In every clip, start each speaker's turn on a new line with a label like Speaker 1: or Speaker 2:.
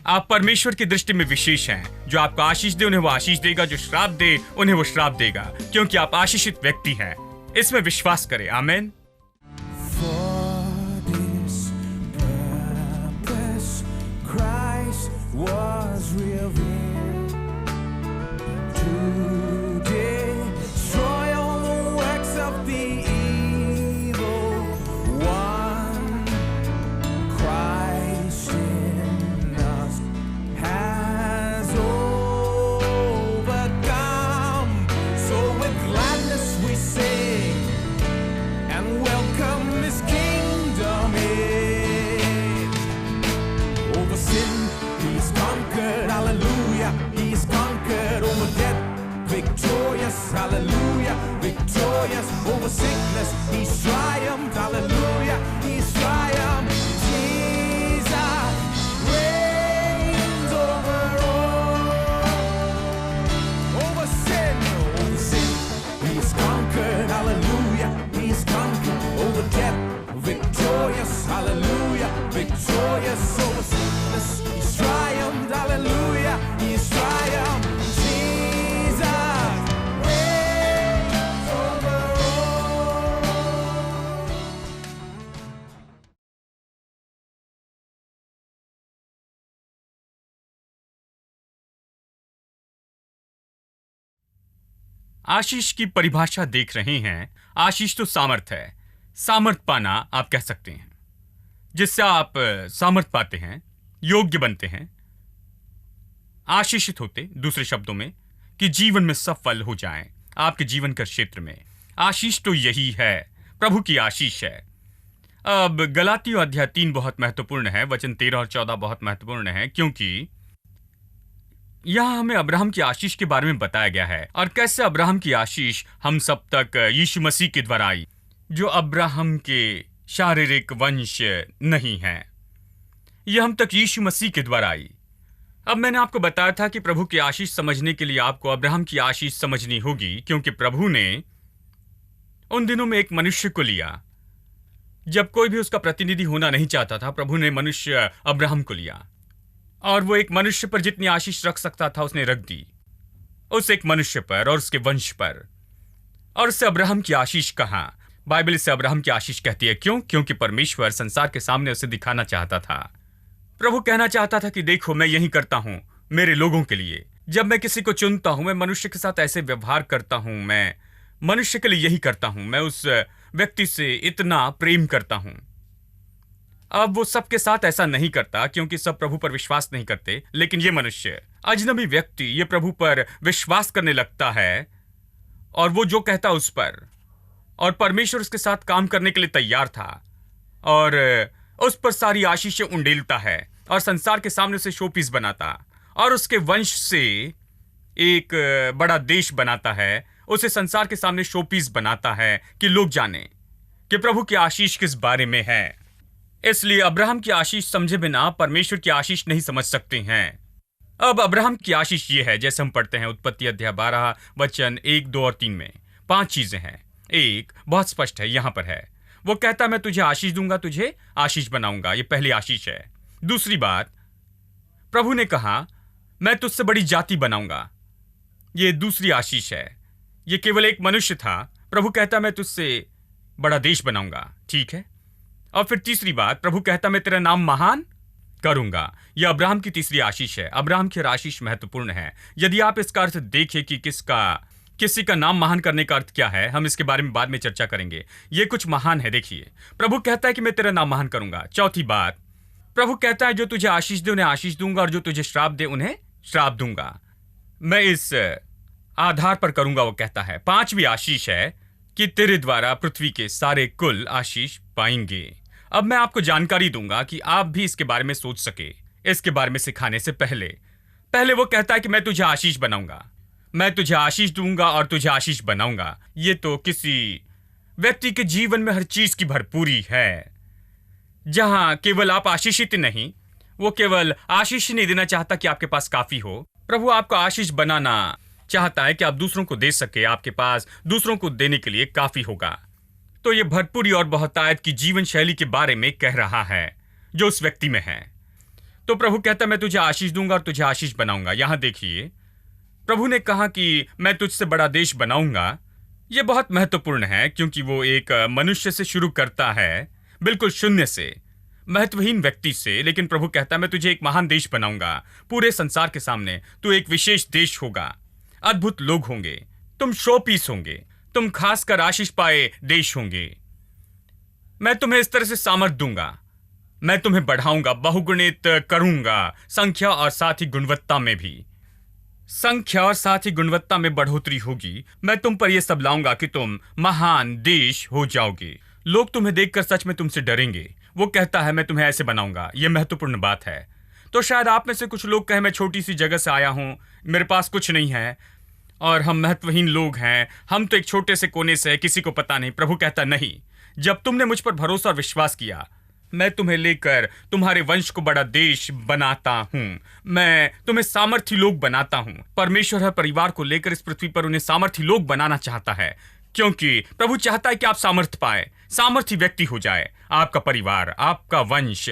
Speaker 1: आप परमेश्वर की दृष्टि में विशेष हैं। जो आपको आशीष दे उन्हें वो आशीष देगा, जो श्राप दे उन्हें वो श्राप देगा, क्योंकि आप आशीषित व्यक्ति हैं। इसमें विश्वास करें। आमीन।
Speaker 2: Hallelujah, victorious over sickness, he's triumphed, hallelujah, he's triumphed. Jesus reigns over all, over sin, he's conquered, hallelujah, he's conquered over death, victorious, hallelujah, victorious over sickness, he's triumphed, hallelujah, he's triumphed.
Speaker 1: आशीष की परिभाषा देख रहे हैं। आशीष तो सामर्थ है। सामर्थ पाना आप कह सकते हैं, जिससे आप सामर्थ पाते हैं, योग्य बनते हैं, आशीषित होते, दूसरे शब्दों में कि जीवन में सफल हो जाएं। आपके जीवन के क्षेत्र में आशीष तो यही है, प्रभु की आशीष है। अब गलातियों अध्याय 3 बहुत महत्वपूर्ण है। वचन 13 और 14 बहुत महत्वपूर्ण है, क्योंकि यहां हमें अब्राहम की आशीष के बारे में बताया गया है और कैसे अब्राहम की आशीष हम सब तक यीशु मसीह के द्वारा आई, जो अब्राहम के शारीरिक वंश नहीं है। यह हम तक यीशु मसीह के द्वारा आई। अब मैंने आपको बताया था कि प्रभु की आशीष समझने के लिए आपको अब्राहम की आशीष समझनी होगी, क्योंकि प्रभु ने उन दिनों में एक मनुष्य को लिया। जब कोई भी उसका प्रतिनिधि होना नहीं चाहता था, प्रभु ने मनुष्य अब्राहम को लिया और वो एक मनुष्य पर जितनी आशीष रख सकता था उसने रख दी, उस एक मनुष्य पर और उसके वंश पर, और उससे अब्राहम की आशीष कहा। बाइबल इसे अब्राहम की आशीष कहती है। क्यों? क्योंकि परमेश्वर संसार के सामने उसे दिखाना चाहता था। प्रभु कहना चाहता था कि देखो, मैं यही करता हूं मेरे लोगों के लिए। जब मैं किसी को चुनता हूं, मैं मनुष्य के साथ ऐसे व्यवहार करता हूं, मैं मनुष्य के लिए यही करता हूं, मैं उस व्यक्ति से इतना प्रेम करता हूं। अब वो सबके साथ ऐसा नहीं करता, क्योंकि सब प्रभु पर विश्वास नहीं करते, लेकिन ये मनुष्य, अजनबी व्यक्ति, ये प्रभु पर विश्वास करने लगता है और वो जो कहता उस पर, और परमेश्वर उसके साथ काम करने के लिए तैयार था और उस पर सारी आशीषें उंडेलता है और संसार के सामने उसे शोपीस बनाता और उसके वंश से एक बड़ा देश बनाता है, उसे संसार के सामने शोपीस बनाता है कि लोग जाने कि प्रभु की आशीष किस बारे में है। इसलिए अब्राहम की आशीष समझे बिना परमेश्वर की आशीष नहीं समझ सकते हैं। अब अब्राहम की आशीष ये है, जैसे हम पढ़ते हैं उत्पत्ति अध्याय 12 वचन 1, 2 और 3 में 5 चीजें हैं। एक बहुत स्पष्ट है, यहां पर है, वो कहता मैं तुझे आशीष दूंगा, तुझे आशीष बनाऊंगा। ये पहली आशीष है। दूसरी बात, प्रभु ने कहा मैं तुझसे बड़ी जाति बनाऊंगा। ये दूसरी आशीष है। ये केवल एक मनुष्य था, प्रभु कहता मैं तुझसे बड़ा देश बनाऊंगा। ठीक है। और फिर तीसरी बात, प्रभु कहता मैं तेरा नाम महान करूंगा। यह अब्राहम की तीसरी आशीष है। अब्राहम की आशीष महत्वपूर्ण है। यदि आप इसका अर्थ देखें कि किसी का नाम महान करने का अर्थ क्या है, हम इसके बारे में बाद में चर्चा करेंगे। यह कुछ महान है। देखिए, प्रभु कहता है कि मैं तेरा नाम महान करूंगा। चौथी बात, प्रभु कहता है जो तुझे आशीष दे उन्हें आशीष दूंगा और जो तुझे श्राप दे उन्हें श्राप दूंगा। मैं इस आधार पर करूंगा, वो कहता है। पांचवी आशीष है कि तेरे द्वारा पृथ्वी के सारे कुल आशीष पाएंगे। अब मैं आपको जानकारी दूंगा कि आप भी इसके बारे में सोच सके। इसके बारे में सिखाने से पहले वो कहता है कि मैं तुझे आशीष बनाऊंगा, मैं तुझे आशीष दूंगा और तुझे आशीष बनाऊंगा। ये तो किसी व्यक्ति के जीवन में हर चीज की भरपूरी है, जहां केवल आप आशीषित नहीं, वो केवल आशीष नहीं देना चाहता कि आपके पास काफी हो। प्रभु आपको आशीष बनाना चाहता है कि आप दूसरों को दे सके, आपके पास दूसरों को देने के लिए काफी होगा। तो ये भरपूरी और बहुतायत की जीवन शैली के बारे में कह रहा है जो उस व्यक्ति में है। तो प्रभु कहता है मैं तुझे आशीष दूंगा और तुझे आशीष बनाऊंगा। यहां देखिए, प्रभु ने कहा कि मैं तुझसे बड़ा देश बनाऊंगा। यह बहुत महत्वपूर्ण है क्योंकि वो एक मनुष्य से शुरू करता है, बिल्कुल शून्य से, महत्वहीन व्यक्ति से, लेकिन प्रभु कहता है मैं तुझे एक महान देश बनाऊंगा। पूरे संसार के सामने तू एक विशेष देश होगा, अद्भुत लोग होंगे, तुम शो पीस होंगे, तुम खासकर आशीष पाए देश होंगे। मैं तुम्हें इस तरह से सामर्थ दूंगा, मैं तुम्हें बढ़ाऊंगा, बहुगुणित करूंगा, संख्या और साथ ही गुणवत्ता में भी। संख्या और साथ ही गुणवत्ता में बढ़ोतरी होगी। मैं तुम पर यह सब लाऊंगा कि तुम महान देश हो जाओगे। लोग तुम्हें देखकर सच में तुमसे डरेंगे। वो कहता है मैं तुम्हें ऐसे बनाऊंगा। यह महत्वपूर्ण बात है। तो शायद आप में से कुछ लोग कहें मैं छोटी सी जगह से आया हूं, मेरे पास कुछ नहीं है और हम महत्वहीन लोग हैं, हम तो एक छोटे से कोने से है, किसी को पता नहीं। प्रभु कहता नहीं, जब तुमने मुझ पर भरोसा और विश्वास किया, मैं तुम्हें लेकर तुम्हारे वंश को बड़ा देश बनाता हूं। मैं तुम्हें सामर्थी लोग बनाता हूं। परमेश्वर हर परिवार को लेकर इस पृथ्वी पर उन्हें सामर्थी लोग बनाना चाहता है, क्योंकि प्रभु चाहता है कि आप सामर्थ्य पाए, सामर्थी व्यक्ति हो जाए आपका परिवार, आपका वंश।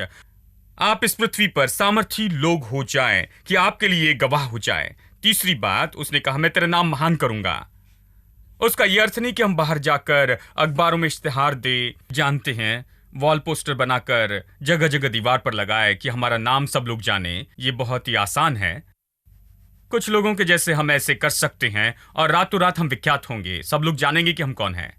Speaker 1: आप इस पृथ्वी पर सामर्थी लोग हो जाएं कि आपके लिए गवाह हो जाए। तीसरी बात, उसने कहा मैं तेरा नाम महान करूंगा। उसका यह अर्थ नहीं कि हम बाहर जाकर अखबारों में इश्तिहार दे, जानते हैं, वॉल पोस्टर बनाकर जगह जगह दीवार पर लगाए कि हमारा नाम सब लोग जाने। ये बहुत ही आसान है। कुछ लोगों के जैसे हम ऐसे कर सकते हैं और रातों रात हम विख्यात होंगे, सब लोग जानेंगे कि हम कौन हैं।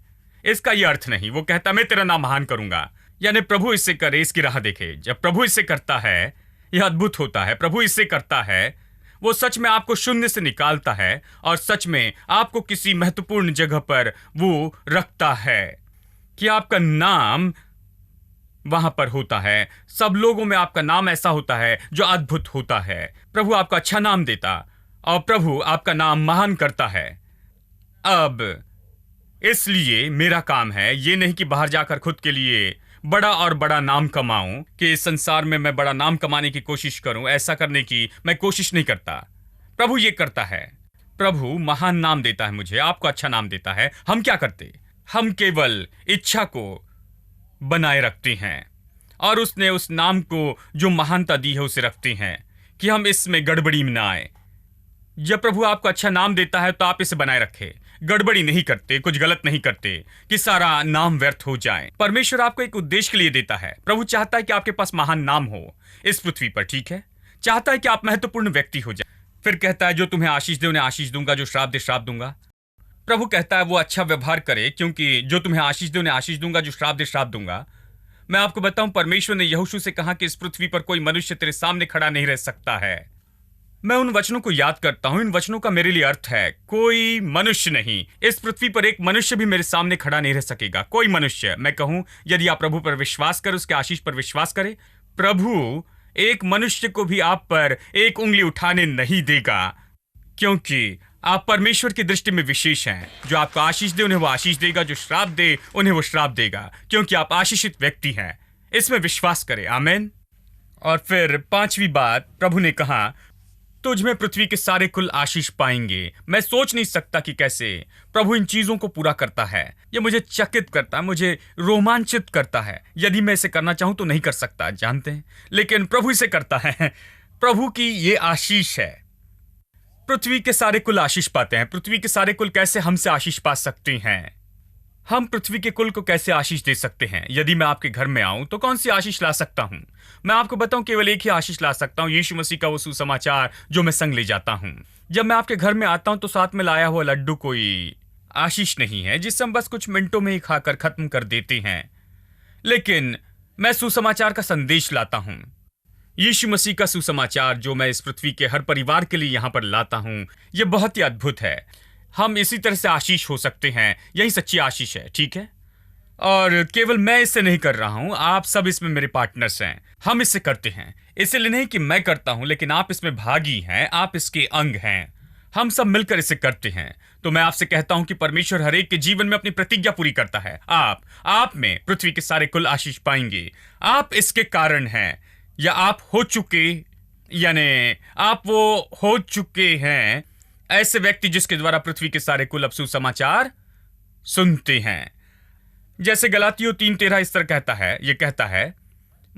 Speaker 1: इसका यह अर्थ नहीं। वो कहता मैं तेरा नाम महान करूंगा, यानी प्रभु इससे करे, इसकी राह देखे। जब प्रभु इससे करता है यह अद्भुत होता है। प्रभु इससे करता है, वो सच में आपको शून्य से निकालता है और सच में आपको किसी महत्वपूर्ण जगह पर वो रखता है कि आपका नाम वहां पर होता है। सब लोगों में आपका नाम ऐसा होता है जो अद्भुत होता है। प्रभु आपका अच्छा नाम देता और प्रभु आपका नाम महान करता है। अब इसलिए मेरा काम है ये नहीं कि बाहर जाकर खुद के लिए बड़ा और बड़ा नाम कमाऊं, कि इस संसार में मैं बड़ा नाम कमाने की कोशिश करूं। ऐसा करने की मैं कोशिश नहीं करता। प्रभु ये करता है। प्रभु महान नाम देता है मुझे, आपको अच्छा नाम देता है। हम क्या करते? हम केवल इच्छा को बनाए रखते हैं और उसने उस नाम को जो महानता दी है उसे रखते हैं कि हम इसमें गड़बड़ी में ना आए। जब प्रभु आपको अच्छा नाम देता है तो आप इसे बनाए रखें, गड़बड़ी नहीं करते, कुछ गलत नहीं करते कि सारा नाम व्यर्थ हो जाए। परमेश्वर आपको एक उद्देश्य के लिए देता है। प्रभु चाहता है कि आपके पास महान नाम हो इस पृथ्वी पर, ठीक है? चाहता है कि आप महत्वपूर्ण व्यक्ति हो जाए। फिर कहता है जो तुम्हें आशीष दे उन्हें आशीष दूंगा, जो श्राप दे श्राप दूंगा। प्रभु कहता है वो अच्छा व्यवहार करे, क्योंकि जो तुम्हें आशीष दे उन्हें आशीष दूंगा, जो श्राप दे श्राप दूंगा। मैं आपको बताऊं, परमेश्वर ने यहोशू से कहा कि इस पृथ्वी पर कोई मनुष्य तेरे सामने खड़ा नहीं रह सकता है। मैं उन वचनों को याद करता हूं। इन वचनों का मेरे लिए अर्थ है कोई मनुष्य नहीं, इस पृथ्वी पर एक मनुष्य भी मेरे सामने खड़ा नहीं रह सकेगा। कोई मनुष्य। मैं कहूं यदि आप प्रभु पर विश्वास करें, उसके आशीष पर विश्वास करें, प्रभु एक मनुष्य को भी आप पर एक उंगली उठाने नहीं देगा, क्योंकि आप परमेश्वर की दृष्टि में विशेष हैं। जो आपको आशीष दे उन्हें वो आशीष देगा, जो श्राप दे उन्हें वो श्राप देगा, क्योंकि आप आशीषित व्यक्ति हैं। इसमें विश्वास करें। आमीन। और फिर पांचवी बात, प्रभु ने कहा तुझ में पृथ्वी के सारे कुल आशीष पाएंगे। मैं सोच नहीं सकता कि कैसे प्रभु इन चीजों को पूरा करता है। यह मुझे चकित करता है, मुझे रोमांचित करता है। यदि मैं इसे करना चाहूं तो नहीं कर सकता, जानते हैं, लेकिन प्रभु इसे करता है। प्रभु की यह आशीष है। पृथ्वी के सारे कुल आशीष पाते हैं। पृथ्वी के सारे कुल कैसे हमसे आशीष पा सकते हैं? हम पृथ्वी के कुल को कैसे आशीष दे सकते हैं? यदि मैं आपके घर में आऊं तो कौन सी आशीष ला सकता हूं? मैं आपको बताऊं, केवल एक ही आशीष ला सकता हूं, यीशु मसीह का वो सुसमाचार जो मैं संग ले जाता हूं। जब मैं आपके घर में आता हूं तो साथ में लाया हुआ लड्डू कोई आशीष नहीं है जिससे हम बस कुछ मिनटों में ही खाकर खत्म कर देते हैं, लेकिन मैं सुसमाचार का संदेश लाता हूं। यीशु मसीह का सुसमाचार जो मैं इस पृथ्वी के हर परिवार के लिए यहां पर लाता हूं, यह बहुत ही अद्भुत है। हम इसी तरह से आशीष हो सकते हैं। यही सच्ची आशीष है, ठीक है? और केवल मैं इससे नहीं कर रहा हूं, आप सब इसमें मेरे पार्टनर्स हैं। हम इससे करते हैं, इसलिए नहीं कि मैं करता हूं, लेकिन आप इसमें भागी हैं, आप इसके अंग हैं। हम सब मिलकर इसे करते हैं। तो मैं आपसे कहता हूं कि परमेश्वर हर एक के जीवन में अपनी प्रतिज्ञा पूरी करता है। आप में पृथ्वी के सारे कुल आशीष पाएंगे। आप इसके कारण हैं, या आप हो चुके, यानी आप वो हो चुके हैं ऐसे व्यक्ति जिसके द्वारा पृथ्वी के सारे कुल अब सुसमाचार सुनते हैं। जैसे गलातियों 3:13 इस तरह कहता है, यह कहता है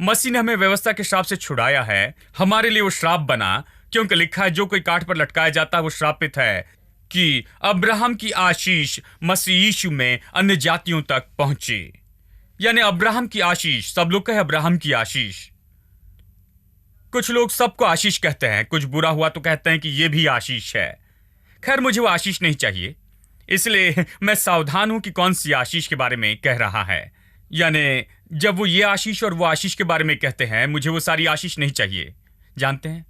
Speaker 1: मसीह ने हमें व्यवस्था के श्राप से छुड़ाया है। हमारे लिए वो श्राप बना, क्योंकि लिखा है जो कोई काठ पर लटकाया जाता है वो श्रापित है, कि अब्राहम की आशीष मसीह यीशु में अन्य जातियों तक पहुंची। यानी अब्राहम की आशीष, सब लोग कहे अब्राहम की आशीष। कुछ लोग सबको आशीष कहते हैं, कुछ बुरा हुआ तो कहते हैं कि यह भी आशीष है। खैर, मुझे वो आशीष नहीं चाहिए, इसलिए मैं सावधान हूं कि कौन सी आशीष के बारे में कह रहा है। यानी जब वो ये आशीष और वो आशीष के बारे में कहते हैं, मुझे वो सारी आशीष नहीं चाहिए। जानते हैं,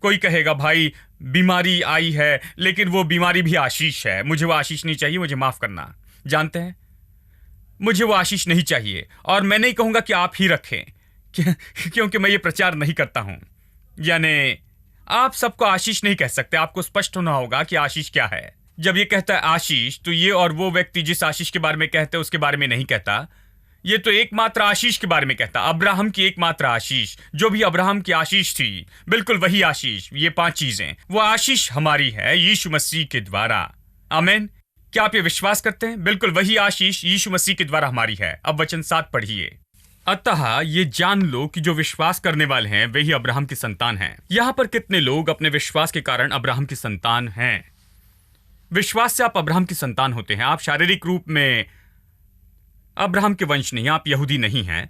Speaker 1: कोई कहेगा भाई बीमारी आई है, लेकिन वो बीमारी भी आशीष है, मुझे वो आशीष नहीं चाहिए, मुझे माफ करना। जानते हैं, मुझे वो आशीष नहीं चाहिए, और मैं नहीं कहूंगा कि आप ही रखें, क्योंकि मैं ये प्रचार नहीं करता हूं। यानी आप सबको आशीष नहीं कह सकते, आपको स्पष्ट होना होगा कि आशीष क्या है। जब ये कहता है आशीष, तो ये और वो व्यक्ति जिस आशीष के बारे में कहते हैं उसके बारे में नहीं कहता। ये तो एकमात्र आशीष के बारे में कहता, अब्राहम की एकमात्र आशीष, जो भी अब्राहम की आशीष थी, बिल्कुल वही आशीष। ये 5 चीजें, वो आशीष हमारी है यीशु मसीह के द्वारा। आमीन। क्या आप ये विश्वास करते हैं? बिल्कुल वही आशीष यीशु मसीह के द्वारा हमारी है। अब वचन 7 पढ़िए। अतः ये जान लो कि जो विश्वास करने वाले हैं वे ही अब्राहम की संतान हैं। यहां पर कितने लोग अपने विश्वास के कारण अब्राहम की संतान हैं? विश्वास से आप अब्राहम की संतान होते हैं। आप शारीरिक रूप में अब्राहम के वंश नहीं, आप यहूदी नहीं हैं,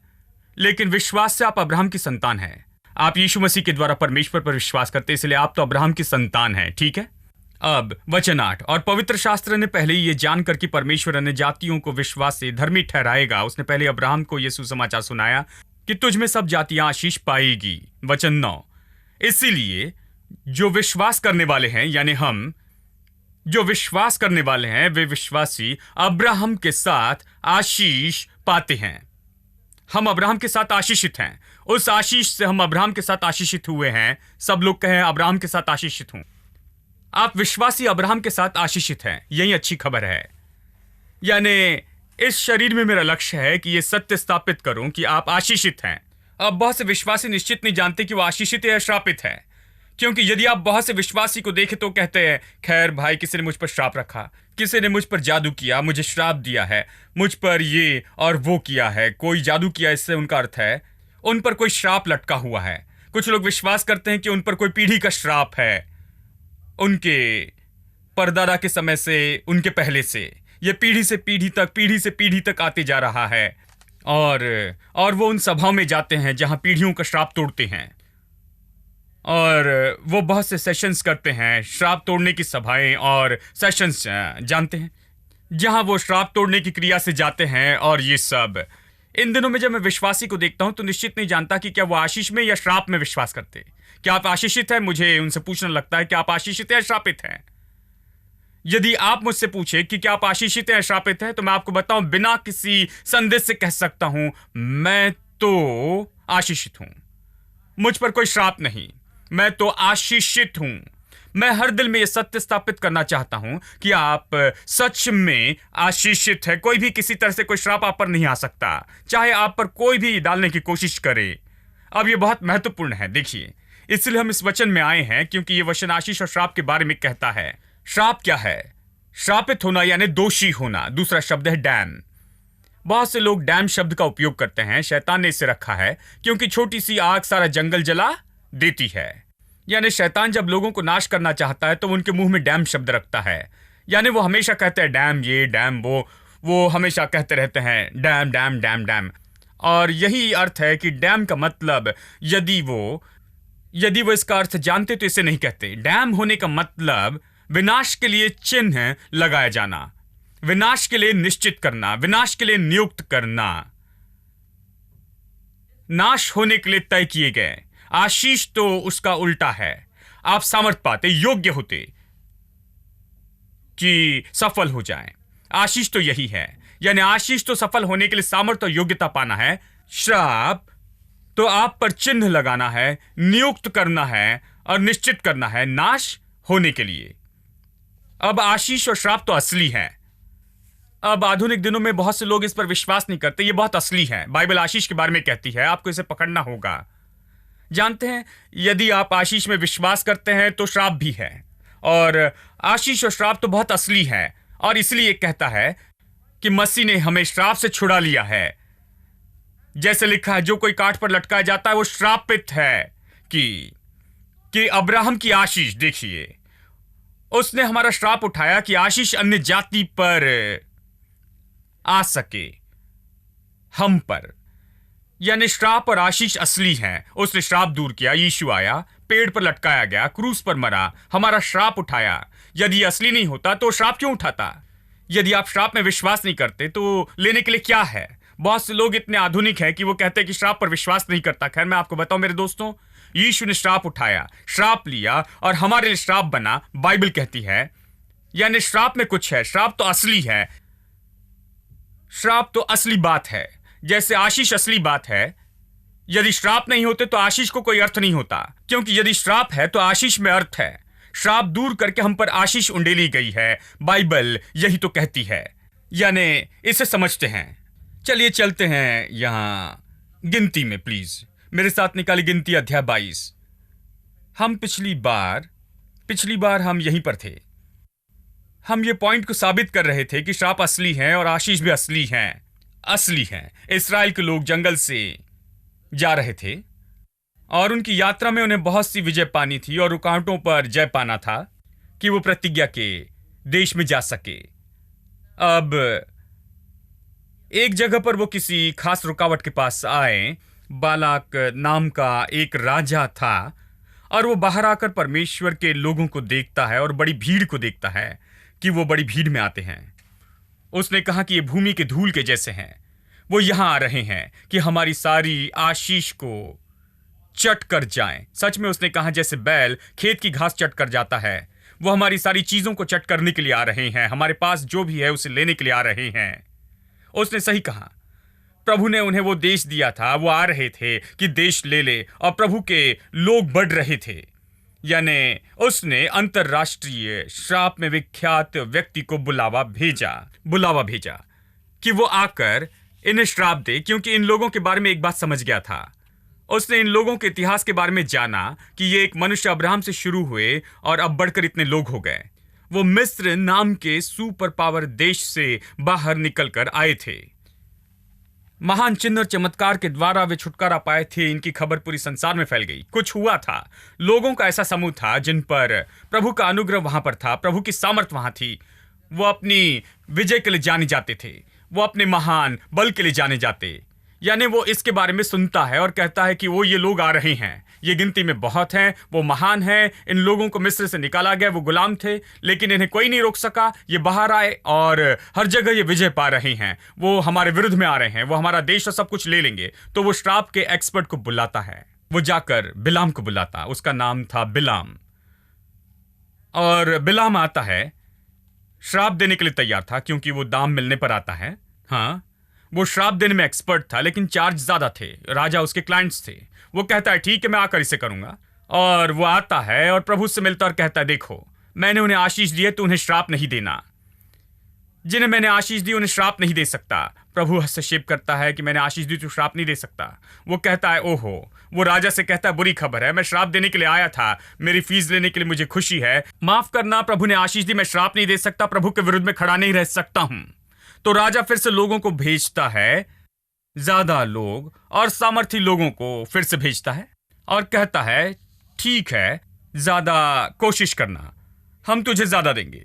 Speaker 1: लेकिन विश्वास से आप अब्राहम की संतान हैं। आप यीशु मसीह के द्वारा परमेश्वर पर विश्वास करते, इसलिए आप तो अब्राहम की संतान हैं। ठीक है। अब वचन 8, और पवित्र शास्त्र ने पहले ही ये जानकर कि परमेश्वर अन्य जातियों को विश्वास से धर्मी ठहराएगा, उसने पहले अब्राहम को यह सुसमाचार सुनाया कि तुझ में सब जातियां आशीष पाएगी। वचन 9, इसीलिए जो विश्वास करने वाले हैं, यानी हम जो विश्वास करने वाले हैं, वे विश्वासी अब्राहम के साथ आशीष पाते हैं। हम अब्राहम के साथ आशीषित हैं। उस आशीष से हम अब्राहम के साथ आशीषित हुए हैं। सब लोग कहें अब्राहम के साथ आशीषित हूं। आप विश्वासी अब्राहम के साथ आशीषित हैं, यही अच्छी खबर है। यानी इस शरीर में मेरा लक्ष्य है कि यह सत्य स्थापित करूं कि आप आशीषित हैं। अब बहुत से विश्वासी निश्चित नहीं जानते कि वो आशीषित है या श्रापित है, क्योंकि यदि आप बहुत से विश्वासी को देखें तो कहते हैं, खैर भाई, किसी ने मुझ पर श्राप रखा, किसी ने मुझ पर जादू किया, मुझे श्राप दिया है, मुझ पर ये और वो किया है, कोई जादू किया। इससे उनका अर्थ है उन पर कोई श्राप लटका हुआ है। कुछ लोग विश्वास करते हैं कि उन पर कोई पीढ़ी का श्राप है, उनके परदादा के समय से, उनके पहले से, ये पीढ़ी से पीढ़ी तक आते जा रहा है। और वो उन सभाओं में जाते हैं जहां पीढ़ियों का श्राप तोड़ते हैं, और वो बहुत से सेशंस करते हैं, श्राप तोड़ने की सभाएं और सेशंस जानते हैं, जहां वो श्राप तोड़ने की क्रिया से जाते हैं। और ये सब इन दिनों में जब मैं विश्वासी को देखता हूं तो निश्चित नहीं जानता कि क्या वो आशीष में या श्राप में विश्वास करते। क्या आप आशीषित हैं? मुझे उनसे पूछना लगता है कि आप आशीषित हैं या श्रापित हैं। यदि आप मुझसे पूछे कि क्या आप आशीषित हैं या श्रापित हैं, तो मैं आपको बताऊं, बिना किसी संदेह से कह सकता हूं, मैं तो आशीषित हूं, मुझ पर कोई श्राप नहीं, मैं तो आशीषित हूं। मैं हर दिल में यह सत्य स्थापित करना चाहता हूं कि आप सच में आशीषित है। कोई भी किसी तरह से कोई श्राप आप पर नहीं आ सकता, चाहे आप पर कोई भी डालने की कोशिश करे। अब यह बहुत महत्वपूर्ण है। देखिए, इसलिए हम इस वचन में आए हैं, क्योंकि यह वचन आशीष और श्राप के बारे में कहता है। श्राप क्या है? श्रापित होना यानी दोषी होना। दूसरा शब्द है डैम। बहुत से लोग डैम शब्द का उपयोग करते हैं, शैतान ने इसे रखा है, क्योंकि छोटी सी आग सारा जंगल जला देती है। यानी शैतान जब लोगों को नाश करना चाहता है तो उनके मुंह में डैम शब्द रखता है। यानी वो हमेशा कहते हैं डैम ये, डैम वो हमेशा कहते रहते हैं डैम डैम डैम डैम। और यही अर्थ है कि डैम का मतलब, यदि वो इसका अर्थ जानते तो इसे नहीं कहते। डैम होने का मतलब विनाश के लिए चिन्ह लगाया जाना, विनाश के लिए निश्चित करना, विनाश के लिए नियुक्त करना, नाश होने के लिए तय किए गए। आशीष तो उसका उल्टा है। आप सामर्थ पाते, योग्य होते कि सफल हो जाएं। आशीष तो यही है। यानी आशीष तो सफल होने के लिए सामर्थ्य और योग्यता पाना है। श्राप तो आप पर चिन्ह लगाना है, नियुक्त करना है और निश्चित करना है नाश होने के लिए। अब आशीष और श्राप तो असली है। अब आधुनिक दिनों में बहुत से लोग इस पर विश्वास नहीं करते। ये बहुत असली है। बाइबल आशीष के बारे में कहती है, आपको इसे पकड़ना होगा। जानते हैं, यदि आप आशीष में विश्वास करते हैं तो श्राप भी है, और आशीष और श्राप तो बहुत असली है। और इसलिए कहता है कि मसीह ने हमें श्राप से छुड़ा लिया है। जैसे लिखा है, जो कोई काठ पर लटकाया जाता है वो श्रापित है। कि अब्राहम की आशीष, देखिए, उसने हमारा श्राप उठाया कि आशीष अन्य जाति पर आ सके, हम पर। यानी श्राप और आशीष असली हैं। उसने श्राप दूर किया, यीशु आया, पेड़ पर लटकाया गया, क्रूस पर मरा, हमारा श्राप उठाया। यदि असली नहीं होता तो श्राप क्यों उठाता? यदि आप श्राप में विश्वास नहीं करते तो लेने के लिए क्या है? बहुत से लोग इतने आधुनिक हैं कि वो कहते हैं कि श्राप पर विश्वास नहीं करता। खैर, मैं आपको बताऊं मेरे दोस्तों, यीशु ने श्राप उठाया, श्राप लिया और हमारे लिए श्राप बना, बाइबल कहती है। यानी श्राप में कुछ है, श्राप तो असली है, श्राप तो असली बात है, जैसे आशीष असली बात है। यदि श्राप नहीं होते तो आशीष को कोई अर्थ नहीं होता, क्योंकि यदि श्राप है तो आशीष में अर्थ है। श्राप दूर करके हम पर आशीष उंडेली गई है, बाइबल यही तो कहती है। यानी इसे समझते हैं। चलिए चलते हैं यहां गिनती में, प्लीज मेरे साथ निकाली गिनती अध्याय 22। हम पिछली बार हम यहीं पर थे। हम ये पॉइंट को साबित कर रहे थे कि श्राप असली हैं और आशीष भी असली हैं। इस्राएल के लोग जंगल से जा रहे थे और उनकी यात्रा में उन्हें बहुत सी विजय पानी थी और रुकावटों पर जय पाना था कि वो प्रतिज्ञा के देश में जा सके। अब एक जगह पर वो किसी खास रुकावट के पास आए। बालाक नाम का एक राजा था और वो बाहर आकर परमेश्वर के लोगों को देखता है और बड़ी भीड़ को देखता है कि वो बड़ी भीड़ में आते हैं। उसने कहा कि ये भूमि के धूल के जैसे हैं, वो यहां आ रहे हैं कि हमारी सारी आशीष को चट कर जाएं। सच में उसने कहा, जैसे बैल खेत की घास चट कर जाता है, वो हमारी सारी चीजों को चट करने के लिए आ रहे हैं, हमारे पास जो भी है उसे लेने के लिए आ रहे हैं। उसने सही कहा। प्रभु ने उन्हें वो देश दिया था, वो आ रहे थे कि देश ले ले, और प्रभु के लोग बढ़ रहे थे। यानी उसने अंतरराष्ट्रीय श्राप में विख्यात व्यक्ति को बुलावा भेजा कि वो आकर इन्हें श्राप दे, क्योंकि इन लोगों के बारे में एक बात समझ गया था। उसने इन लोगों के इतिहास के बारे में जाना कि ये एक मनुष्य अब्राहम से शुरू हुए और अब बढ़कर इतने लोग हो गए। वो मिस्र नाम के सुपर पावर देश से बाहर निकलकर आए थे। महान चिन्ह और चमत्कार के द्वारा वे छुटकारा पाए थे। इनकी खबर पूरी संसार में फैल गई। कुछ हुआ था, लोगों का ऐसा समूह था जिन पर प्रभु का अनुग्रह वहां पर था, प्रभु की सामर्थ वहां थी। वो अपनी विजय के लिए जाने जाते थे, वो अपने महान बल के लिए जाने जाते। यानी वो इसके बारे में सुनता है और कहता है कि वो ये लोग आ रहे हैं, ये गिनती में बहुत हैं, वो महान हैं। इन लोगों को मिस्र से निकाला गया, वो गुलाम थे, लेकिन इन्हें कोई नहीं रोक सका। ये बाहर आए और हर जगह ये विजय पा रहे हैं। वो हमारे विरुद्ध में आ रहे हैं, वो हमारा देश और सब कुछ ले लेंगे। तो वो श्राप के एक्सपर्ट को बुलाता है। वो जाकर बिलाम को बुलाता, उसका नाम था बिलाम। और बिलाम आता है, श्राप देने के लिए तैयार था, क्योंकि वो दाम मिलने पर आता है। हाँ, वो श्राप देने में एक्सपर्ट था, लेकिन चार्ज ज्यादा थे। राजा उसके क्लाइंट्स थे। वो कहता है, ठीक है, मैं आकर इसे करूंगा। और वो आता है और प्रभु से मिलता और कहता है, देखो, मैंने उन्हें आशीष दी है तो उन्हें श्राप नहीं देना। जिन्हें मैंने आशीष दी उन्हें श्राप नहीं दे सकता। प्रभु हस्तक्षेप करता है कि मैंने आशीष दी तो श्राप नहीं दे सकता। वो कहता है, ओहो। वो राजा से कहता है, बुरी खबर है, मैं श्राप देने के लिए आया था, मेरी फीस लेने के लिए मुझे खुशी है, माफ करना, प्रभु ने आशीष दी, मैं श्राप नहीं दे सकता, प्रभु के विरुद्ध में खड़ा नहीं रह सकता हूं। तो राजा फिर से लोगों को भेजता है, ज्यादा लोग और सामर्थी लोगों को फिर से भेजता है और कहता है, ठीक है, ज्यादा कोशिश करना, हम तुझे ज्यादा देंगे,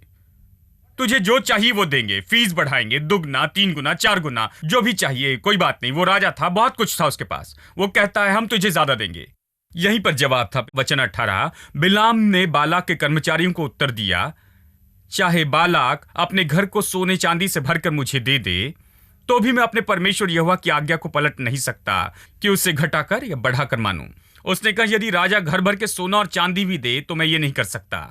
Speaker 1: तुझे जो चाहिए वो देंगे, फीस बढ़ाएंगे, दुगना, 3 गुना, 4 गुना, जो भी चाहिए, कोई बात नहीं। वो राजा था, बहुत कुछ था उसके पास। वो कहता है, हम तुझे ज्यादा देंगे। यहीं पर जवाब था, वचन 18। बिलाम ने बालाक के कर्मचारियों को उत्तर दिया, चाहे बालाक अपने घर को सोने चांदी से भरकर मुझे दे दे, तो भी मैं अपने परमेश्वर यहोवा की आज्ञा को पलट नहीं सकता कि उसे घटाकर या बढ़ाकर मानूं। उसने कहा, यदि राजा घर भर के सोना और चांदी भी दे तो मैं ये नहीं कर सकता।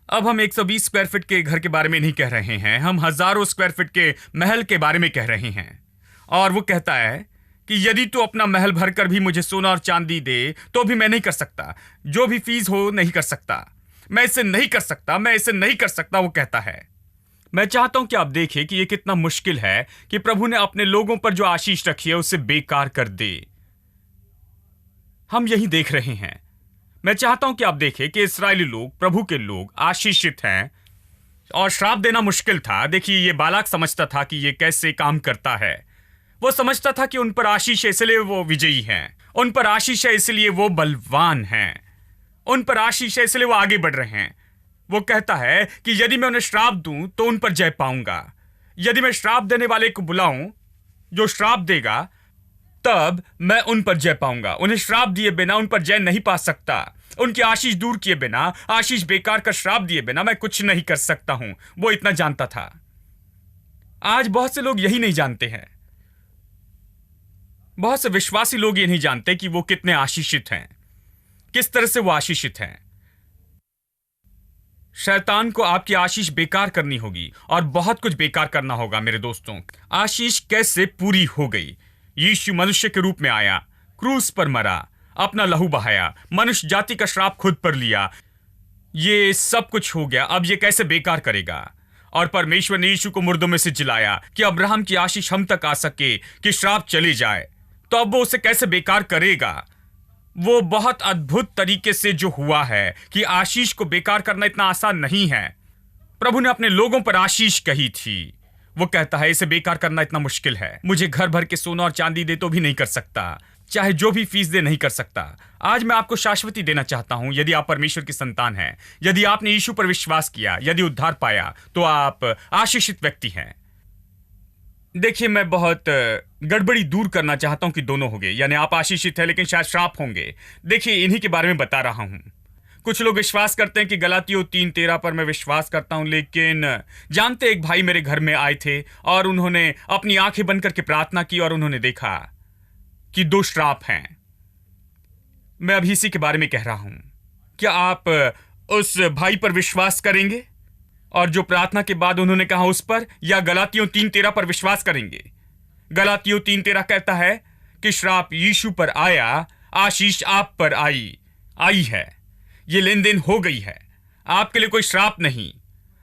Speaker 1: अब हम 120 स्क्वायर फीट के घर के बारे में नहीं कह रहे हैं, हम हजारों स्क्वायर फीट के महल के बारे में कह रहे हैं। और वो कहता है कि यदि तू अपना महल भरकर भी मुझे सोना और चांदी दे तो भी मैं नहीं कर सकता, जो भी फीस हो नहीं कर सकता, मैं इसे नहीं कर सकता, मैं इसे नहीं कर सकता। वो कहता है। मैं चाहता हूं कि आप देखें कि यह कितना मुश्किल है कि प्रभु ने अपने लोगों पर जो आशीष रखी है उसे बेकार कर दे। हम यही देख रहे हैं। मैं चाहता हूं कि आप देखें कि इस्राएली लोग, प्रभु के लोग आशीषित हैं और श्राप देना मुश्किल था। देखिए, ये बालाक समझता था कि ये कैसे काम करता है। वो समझता था कि उन पर आशीष है इसलिए वो विजयी हैं, उन पर आशीष है इसलिए वो बलवान हैं, उन पर आशीष है इसलिए वो आगे बढ़ रहे हैं। वो कहता है कि यदि मैं उन्हें श्राप दूं तो उन पर जय पाऊंगा, यदि मैं श्राप देने वाले को बुलाऊं जो श्राप देगा तब मैं उन पर जय पाऊंगा। उन्हें श्राप दिए बिना उन पर जय नहीं पा सकता, उनकी आशीष दूर किए बिना, आशीष बेकार का श्राप दिए बिना मैं कुछ नहीं कर सकता हूं। वो इतना जानता था। आज बहुत से लोग यही नहीं जानते हैं, बहुत से विश्वासी लोग ये नहीं जानते कि वो कितने आशीषित हैं, किस तरह से वो आशीषित हैं। शैतान को आपकी आशीष बेकार करनी होगी और बहुत कुछ बेकार करना होगा। मेरे दोस्तों, आशीष कैसे पूरी हो गई? यीशु मनुष्य के रूप में आया, क्रूस पर मरा, अपना लहू बहाया, मनुष्य जाति का श्राप खुद पर लिया, ये सब कुछ हो गया। अब ये कैसे बेकार करेगा? और परमेश्वर ने यीशु को मुर्दों में से जिलाया कि अब्राहम की आशीष हम तक आ सके, कि श्राप चले जाए। तो अब वो उसे कैसे बेकार करेगा? वो बहुत अद्भुत तरीके से जो हुआ है कि आशीष को बेकार करना इतना आसान नहीं है। प्रभु ने अपने लोगों पर आशीष कही थी। वो कहता है इसे बेकार करना इतना मुश्किल है, मुझे घर भर के सोना और चांदी दे तो भी नहीं कर सकता, चाहे जो भी फीस दे नहीं कर सकता। आज मैं आपको शाश्वती देना चाहता हूं। यदि आप परमेश्वर की संतान हैं, यदि आपने यीशु पर विश्वास किया, यदि उद्धार पाया, तो आप आशीषित व्यक्ति हैं। देखिए, मैं बहुत गड़बड़ी दूर करना चाहता हूं कि दोनों होंगे, यानी आप आशीषित हैं लेकिन शायद श्राप होंगे। देखिए, इन्हीं के बारे में बता रहा हूं। कुछ लोग विश्वास करते हैं कि गलातियों 3:13 पर मैं विश्वास करता हूं, लेकिन जानते एक भाई मेरे घर में आए थे और उन्होंने अपनी आंखें बंद करके प्रार्थना की और उन्होंने देखा कि 2 श्राप हैं। मैं अभी इसी के बारे में कह रहा हूं। क्या आप उस भाई पर विश्वास करेंगे और जो प्रार्थना के बाद उन्होंने कहा उस पर, या गलातियों 3:13 पर विश्वास करेंगे? गलातियों 3:13 कहता है कि श्राप यीशु पर आया, आशीष आप पर आई है। ये लेन देन हो गई है। आपके लिए कोई श्राप नहीं,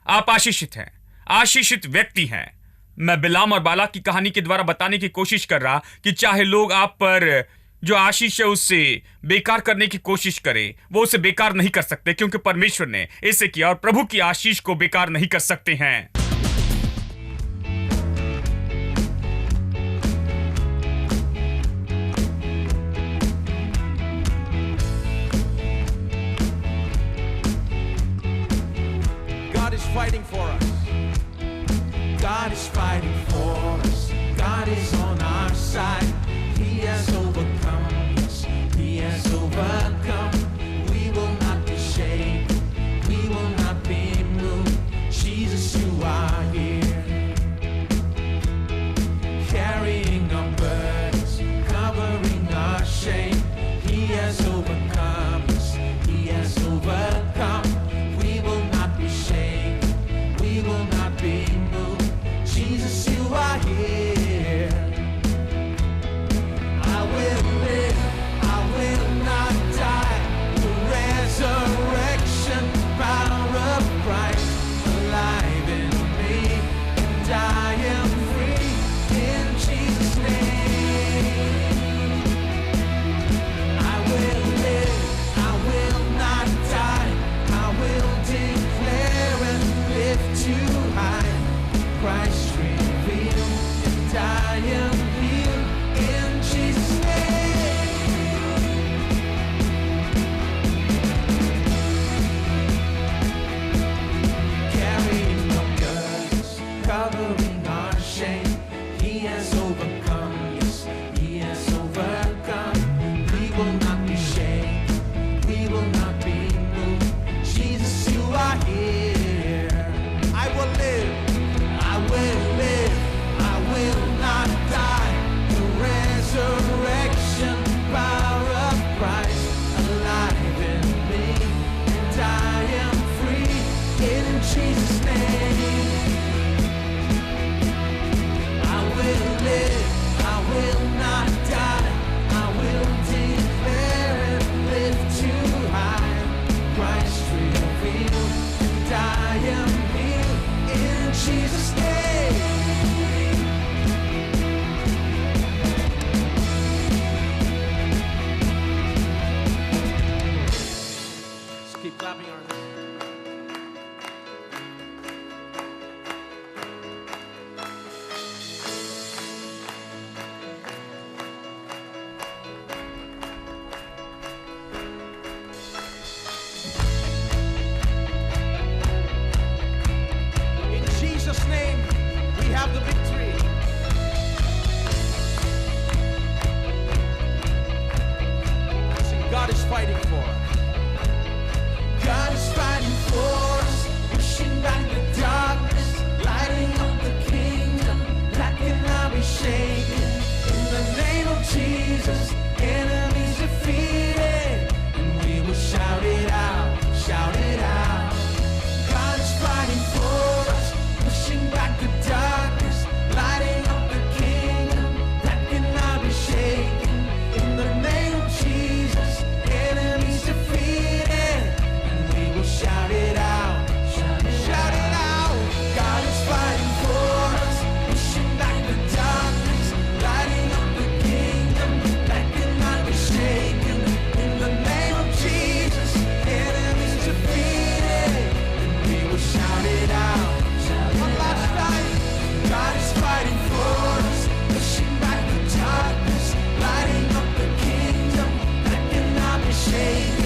Speaker 1: आप आशीषित हैं, आशीषित व्यक्ति हैं। मैं बिलाम और बालाक की कहानी के द्वारा बताने की कोशिश कर रहा कि चाहे लोग आप पर जो आशीष है उससे बेकार करने की कोशिश करें, वो उसे बेकार नहीं कर सकते, क्योंकि परमेश्वर ने इसे किया और प्रभु की आशीष को बेकार नहीं कर सकते हैं।
Speaker 2: God is fighting for us. God is fighting for us. God is on our side. He has overcome us. He has overcome. We will not be shaken. We will not be moved. Jesus, you are here. Carrying our burdens, covering our shame. He has overcome us. He has overcome. We will not be shaken. We will not be moved. Jesus, you are here. I will live, I will not die. The resurrection power of Christ alive in me, and I am free in Jesus' name. I will live, I will not die. I will declare and lift you high. Christ revealed, and I am healed in Jesus' name. Carrying our burdens, covering our shame. He has overcome, yes, He has overcome. We will not be shaken, we will not be moved. Jesus, you are here. I will live, I will live, I will not die. The resurrection power of Christ alive in me, and I am free in Jesus' name. I will live, I will not die. I will declare God is fighting for us. God is fighting for us, pushing back the darkness, lighting up the kingdom that cannot be shaken. In the name of Jesus, enemies defeated, and we will shout it out, shout it out. God is fighting for us, pushing back the darkness, lighting up the kingdom that cannot be shaken. In the name of Jesus, enemies defeated, and we will shout it out, shout it out. God is fighting for us, pushing back the darkness, lighting up the kingdom that cannot be shaken. In the name of Jesus, enemies defeated, and we will shout it out. One last time. God is fighting for us, pushing back the darkness, lighting up the kingdom that cannot be shaken.